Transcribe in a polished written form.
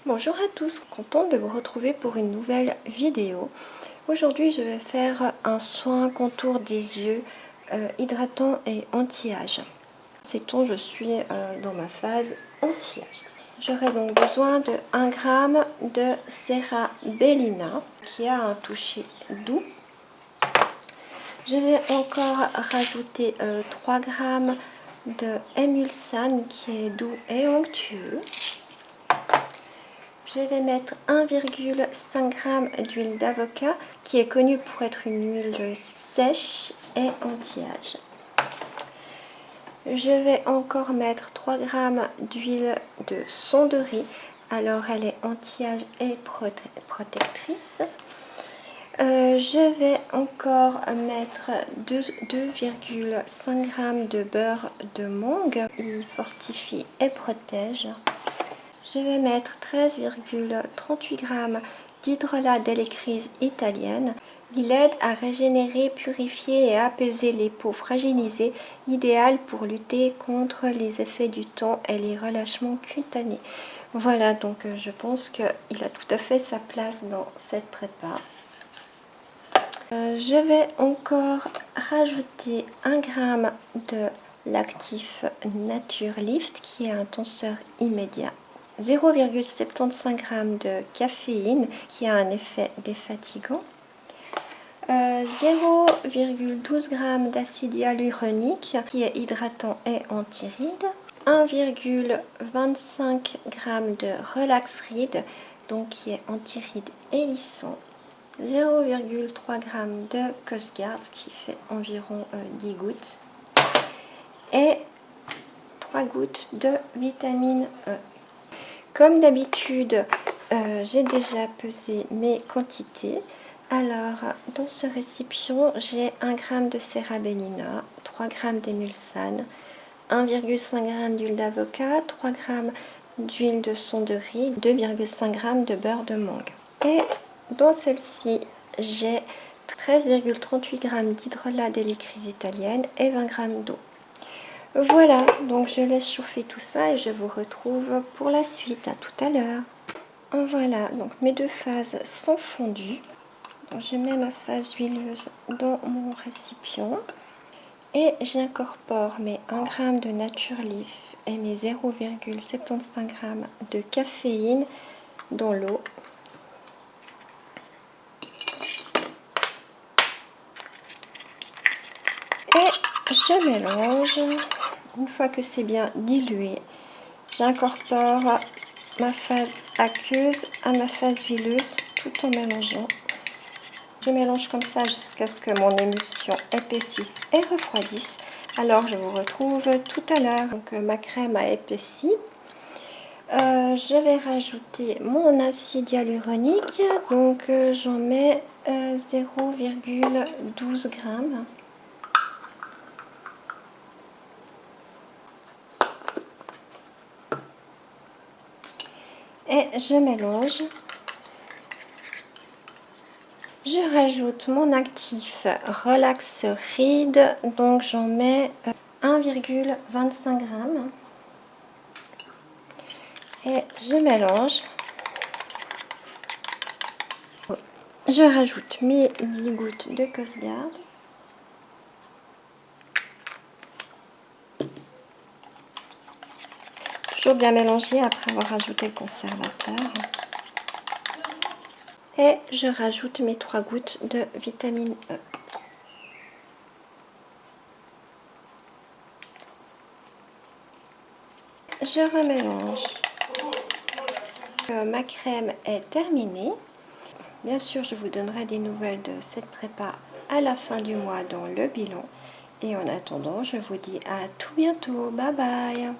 Bonjour à tous, contente de vous retrouver pour une nouvelle vidéo. Aujourd'hui je vais faire un soin contour des yeux hydratant et anti-âge. Sait-on, je suis dans ma phase anti-âge. J'aurai donc besoin de 1 g de CeraVe qui a un toucher doux. Je vais encore rajouter 3 g de Emulsan qui est doux et onctueux. Je vais mettre 1,5 g d'huile d'avocat qui est connue pour être une huile sèche et anti-âge. Je vais encore mettre 3 g d'huile de son de riz. Alors elle est anti-âge et protectrice. Je vais encore mettre 2,5 g de beurre de mangue. Il fortifie et protège. Je vais mettre 13,38 g d'hydrolat d'électrise italienne. Il aide à régénérer, purifier et apaiser les peaux fragilisées, idéal pour lutter contre les effets du temps et les relâchements cutanés. Voilà, donc je pense qu'il a tout à fait sa place dans cette prépa. Je vais encore rajouter 1 g de l'actif Nature Lift qui est un tenseur immédiat. 0,75 g de caféine qui a un effet défatigant, 0,12 g d'acide hyaluronique qui est hydratant et anti-rides, 1,25 g de Relax Ride donc qui est anti-rides et lissant, 0,3 g de Cosguard qui fait environ 10 gouttes et 3 gouttes de vitamine E. Comme d'habitude, j'ai déjà pesé mes quantités. Alors, dans ce récipient, j'ai 1 g de CeraVe, 3 g d'Emulsan, 1,5 g d'huile d'avocat, 3 g d'huile de son de riz, 2,5 g de beurre de mangue. Et dans celle-ci, j'ai 13,38 g d'hydrolat d'électrise italienne et 20 g d'eau. Voilà, donc je laisse chauffer tout ça et je vous retrouve pour la suite. À tout à l'heure. Voilà, donc mes deux phases sont fondues. Donc je mets ma phase huileuse dans mon récipient et j'incorpore mes 1 g de Nature Leaf et mes 0,75 g de caféine dans l'eau. Et je mélange. Une fois que c'est bien dilué, j'incorpore ma phase aqueuse à ma phase huileuse tout en mélangeant. Je mélange comme ça jusqu'à ce que mon émulsion épaississe et refroidisse. Alors je vous retrouve tout à l'heure. Donc ma crème a épaissi. Je vais rajouter mon acide hyaluronique. Donc j'en mets 0,12 g. Et je mélange. Je rajoute mon actif Relax Ride, donc j'en mets 1,25 g. Et je mélange. Je rajoute mes 8 gouttes de Cosguard. Toujours bien mélanger après avoir rajouté le conservateur. Et je rajoute mes 3 gouttes de vitamine E. Je remélange. Ma crème est terminée. Bien sûr, je vous donnerai des nouvelles de cette prépa à la fin du mois dans le bilan. Et en attendant, je vous dis à tout bientôt. Bye bye!